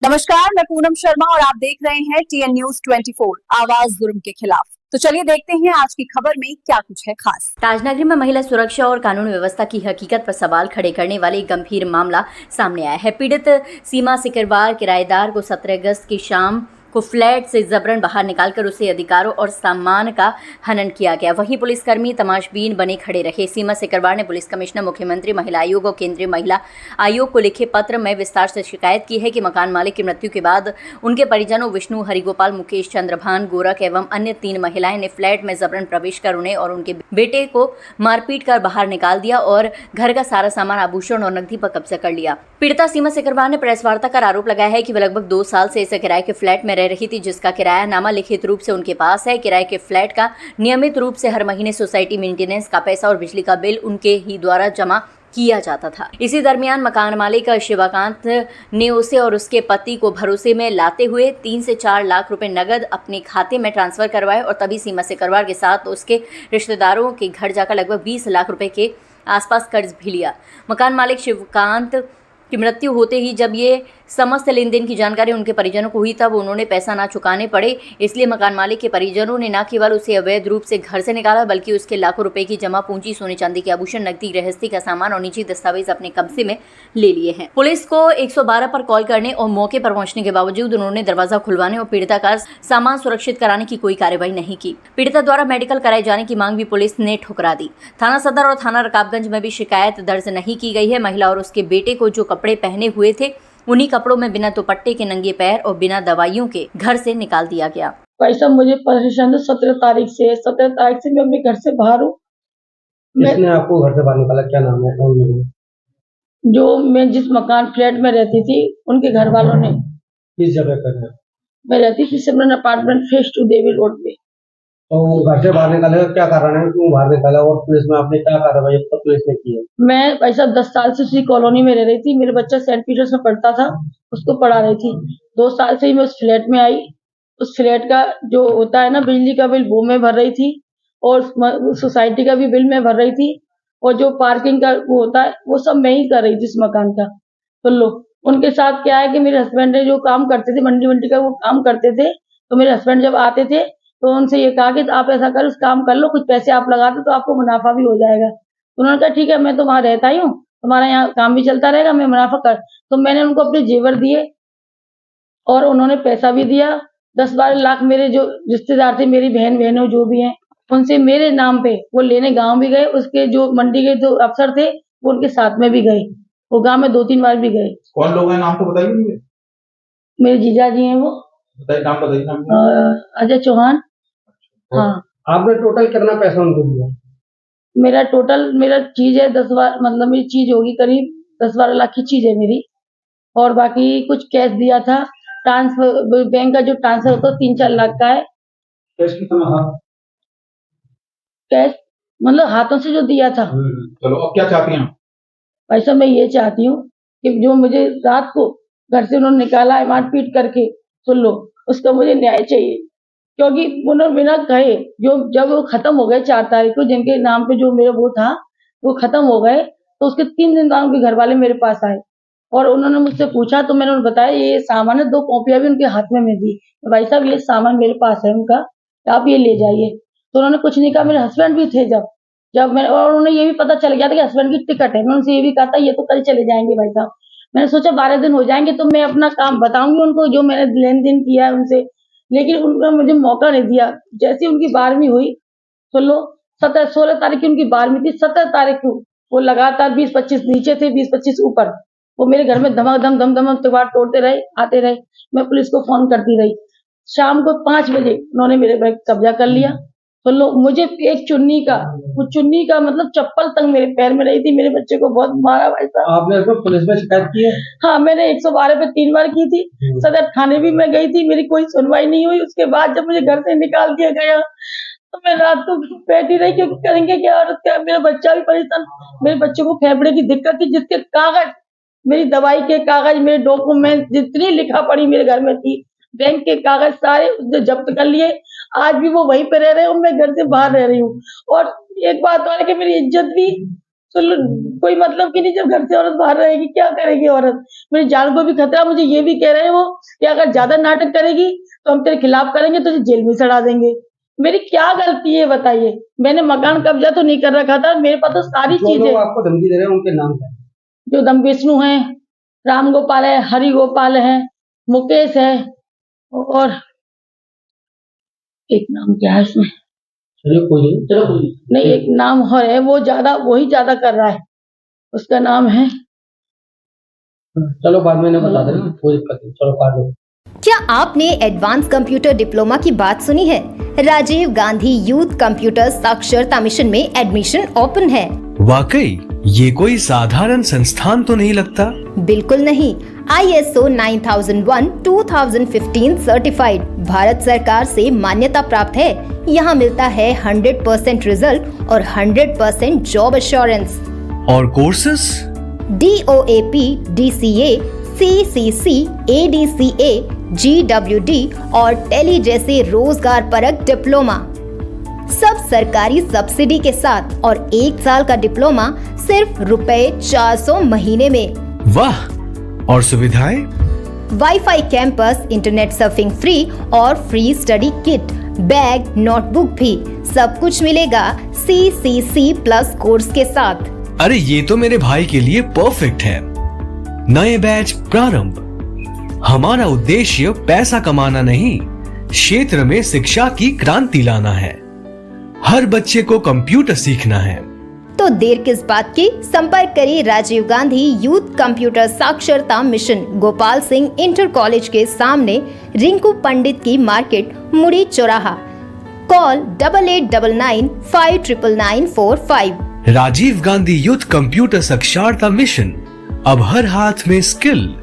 नमस्कार, मैं पूनम शर्मा और आप देख रहे हैं TN News 24 आवाज जुर्म के खिलाफ। तो चलिए देखते हैं आज की खबर में क्या कुछ है खास। ताजनगरी में महिला सुरक्षा और कानून व्यवस्था की हकीकत पर सवाल खड़े करने वाले एक गंभीर मामला सामने आया है। पीड़ित सीमा सिकरवार किराएदार को 17 अगस्त की शाम को फ्लैट से जबरन बाहर निकालकर उसे अधिकारों और सामान का हनन किया गया। वहीं पुलिसकर्मी तमाशबीन बने खड़े रहे। सीमा सिकरवार ने पुलिस कमिश्नर, मुख्यमंत्री, महिला आयोग और केंद्रीय महिला आयोग को लिखे पत्र में विस्तार से शिकायत की है कि मकान मालिक की मृत्यु के बाद उनके परिजनों विष्णु हरिगोपाल, मुकेश, चंद्रभान, गोरख एवं अन्य 3 महिलाएं ने फ्लैट में जबरन प्रवेश कर उन्हें और उनके बेटे को मारपीट कर बाहर निकाल दिया और घर का सारा सामान, आभूषण और नकदी पर कब्जा कर लिया। पीड़िता सीमा सिकरवार ने प्रेस वार्ता कर आरोप लगाया है कि वह लगभग 2 साल से इस किराए के फ्लैट में रह रही थी, जिसका किरायानामा लिखित रूप से उनके पास है। किराए के फ्लैट का नियमित रूप से हर महीने सोसाइटी मेंटेनेंस का पैसा और बिजली का बिल उनके ही द्वारा जमा किया जाता था। इसी दरमियान मकान मालिक शिवाकांत ने उसे और उसके पति को भरोसे में लाते हुए 3 से 4 लाख रुपए नगद अपने खाते में ट्रांसफर करवाए और तभी सीमा सिकरवार के साथ उसके रिश्तेदारों के घर जाकर लगभग 20 लाख रुपए के आसपास कर्ज भी लिया। मकान मालिक शिवकांत की मृत्यु होते ही जब ये समस्त लेन देन की जानकारी उनके परिजनों को हुई, तब उन्होंने पैसा ना चुकाने पड़े। इसलिए मकान मालिक के परिजनों ने न केवल उसे अवैध रूप से घर से निकाला, बल्कि उसके लाखों रुपए की जमा पूंजी, सोने चांदी के आभूषण, नकदी, गृहस्थी का सामान और निजी दस्तावेज अपने कब्जे में ले लिए हैं। पुलिस को 112 पर कॉल करने और मौके पर पहुंचने के बावजूद उन्होंने दरवाजा खुलवाने और पीड़िता का सामान सुरक्षित कराने की कोई कार्रवाई नहीं की। पीड़िता द्वारा मेडिकल कराए जाने की मांग भी पुलिस ने ठुकरा दी। थाना सदर और थाना रकाबगंज में भी शिकायत दर्ज नहीं की गई है। महिला और उसके बेटे को जो कपड़े पहने हुए थे, उन्हीं कपड़ों में बिना दुपट्टे के नंगे पैर और बिना दवाइयों के घर से निकाल दिया गया। भाई साहब, मुझे परेशान 17 तारीख से मैं अपने घर से बाहर हूँ। किसने आपको घर से बाहर निकाला? क्या नाम है? कौन है? जो मैं जिस मकान फ्लैट में रहती थी, उनके घर वालों ने। किस जगह पर है? मैं रहती थी सिमरन अपार्टमेंट फेज 2 देवी रोड पे। तो घर से बाहर निकाले का क्या कारण है? क्यों बाहर निकाला और पुलिस में आपने क्या कार्रवाई अब तक पुलिस ने की है? मैं भाई साहब 10 साल से उसी कॉलोनी में रह रही थी। मेरा बच्चा सेंट पीटर्स में पढ़ता था, उसको पढ़ा रही थी। 2 साल से ही मैं उस फ्लैट में आई। उस फ्लैट का जो होता है ना, बिजली का बिल, वो मैं भर रही थी और सोसाइटी का भी बिल मैं भर रही थी और जो पार्किंग का वो होता है, वो सब मैं ही कर रही थी इस मकान का। तो लो, उनके साथ क्या है कि मेरे हस्बैंड ने जो काम करते थे, मंडी का वो काम करते थे, तो मेरे हस्बैंड जब आते थे तो उनसे ये कहा कि आप ऐसा करो, उस काम कर लो, कुछ पैसे आप लगा दो तो आपको मुनाफा भी हो जाएगा। तो उन्होंने कहा ठीक है, मैं तो वहां रहता ही हूँ, तुम्हारा यहाँ काम भी चलता रहेगा, मैं मुनाफा कर। तो मैंने उनको अपने जेवर दिए और उन्होंने पैसा भी दिया। 10-12 लाख मेरे जो रिश्तेदार थे, मेरी बहनों जो भी हैं, उनसे मेरे नाम पे वो लेने गांव भी गए। उसके जो मंडी के जो अफसर थे, वो उनके साथ में भी गए। वो गांव में 2-3 बार भी गए। कौन लोग हैं? नाम तो बताइए। मेरे जीजा जी हैं वो। बताइए, नाम बताइए। अजय चौहान। हाँ। आपने टोटल कितना पैसा उनको दिया? मेरा चीज है 10-12, मतलब मेरी चीज होगी करीब 10-12 लाख की चीज है मेरी। और बाकी कुछ कैश दिया था, ट्रांसफर बैंक का जो ट्रांसफर होता है 3-4 लाख का है। कैश कितना था? कैश मतलब हाथों से जो दिया था। चलो, अब क्या चाहती हैं? भाई साहब, मैं ये चाहती हूँ कि जो मुझे रात को घर से उन्होंने निकाला है मारपीट करके, सुन लो, उसका मुझे न्याय चाहिए। क्योंकि उन्होंने बिना कहे, जो जब वो खत्म हो गए 4 तारीख को, जिनके नाम पे जो मेरा वो था वो खत्म हो गए, तो उसके 3 दिन बाद उनके घर वाले मेरे पास आए और उन्होंने मुझसे पूछा, तो मैंने उन्हें बताया ये सामान है। 2 कॉपियां भी उनके हाथ में मैं दी, भाई साहब ये सामान मेरे पास है उनका, आप ये ले जाइए। तो उन्होंने कुछ नहीं कहा। मेरे हस्बैंड भी थे जब मैं, और उन्हें ये भी पता चल गया था कि हस्बैंड की टिकट है। मैं उनसे ये भी कहा था ये तो कल चले जाएंगे भाई साहब। मैंने सोचा 12 दिन हो जाएंगे तो मैं अपना काम बताऊंगी उनको, जो मैंने लेन देन किया है उनसे। लेकिन उन्होंने मुझे मौका नहीं दिया। जैसे उनकी 12वीं हुई, तो लो 16 तारीख की उनकी 12वीं थी, 17 तारीख को वो लगातार 20-25 नीचे थे, 20-25 ऊपर, वो मेरे घर में धम त्योहार तोड़ते रहे, आते रहे। मैं पुलिस को फोन करती रही। शाम को 5 बजे उन्होंने मेरे बैग कब्जा कर लिया। तो लो, मुझे एक चुन्नी का मतलब चप्पल तक मेरे पैर में रही थी। मेरे बच्चे को बहुत मारा भाई साहब। आपने इसको पुलिस में शिकायत की है? हाँ, मैंने 112 पे 3 बार की थी। सदर थाने भी मैं गई थी, मेरी कोई सुनवाई नहीं हुई। उसके बाद जब मुझे घर से निकाल दिया गया तो मैं रात को बैठी रही, क्योंकि करेंगे क्या, औरत क्या। मेरा बच्चा भी परेशान, मेरे बच्चे को फेफड़े की दिक्कत थी, जिसके कागज, मेरी दवाई के कागज, मेरे डॉक्यूमेंट, जितनी लिखा पड़ी मेरे घर में थी, बैंक के कागज सारे उसने जब्त कर लिए। आज भी वो वहीं पे रह रहे हैं और मैं घर से बाहर रह रही हूँ। और एक बात और है कि मेरी इज्जत भी चलो कोई मतलब की नहीं, जब घर से औरत बाहर रहेगी क्या करेगी औरत, मेरी जान को भी खतरा। मुझे ये भी कह रहे हैं वो कि अगर ज्यादा नाटक करेगी तो हम तेरे खिलाफ करेंगे, तुझे जेल में सड़ा देंगे। मेरी क्या गलती है बताइए? मैंने मकान कब्जा तो नहीं कर रखा था, मेरे पास तो सारी जो लोग चीजें। आपको धमकी दे रहे हैं उनके नाम क्या है? जो दम विष्णु है, राम गोपाल है, हरि गोपाल है, मुकेश है, और एक नाम क्या है उसमें, चलो कोई नहीं एक नाम और है, वो वही ज्यादा कर रहा है, उसका नाम है। चलो बाद में इन्हें बता देना, कोई दिक्कत नहीं, चलो काट दो। क्या आपने एडवांस कंप्यूटर डिप्लोमा की बात सुनी है? राजीव गांधी यूथ कंप्यूटर साक्षरता मिशन में एडमिशन ओपन है। वाकई ये कोई साधारण संस्थान तो नहीं लगता। बिल्कुल नहीं, ISO 9001:2015 सर्टिफाइड, भारत सरकार से मान्यता प्राप्त है। यहाँ मिलता है 100% रिजल्ट और 100% जॉब एश्योरेंस। और courses? DOAP, DCA, CCC, ADCA, GWD और टेली जैसे रोजगार परक डिप्लोमा, सब सरकारी सब्सिडी के साथ, और 1 साल का डिप्लोमा सिर्फ ₹400 महीने में। वाह! और सुविधाएं? Wifi campus, internet surfing free और free study kit, bag, notebook भी, सब कुछ मिलेगा CCC+ कोर्स के साथ। अरे ये तो मेरे भाई के लिए परफेक्ट है। नए बैच प्रारंभ। हमारा उद्देश्य पैसा कमाना नहीं, क्षेत्र में शिक्षा की क्रांति लाना है। हर बच्चे को कंप्यूटर सीखना है। तो देर किस बात की? संपर्क करिए राजीव गांधी यूथ कंप्यूटर साक्षरता mission, Gopal Singh inter college के सामने, रिंकू पंडित की मार्केट, मुड़ी चौराहा। Call 8899 59945। Rajiv Gandhi youth computer साक्षरता मिशन, अब हर हाथ में स्किल।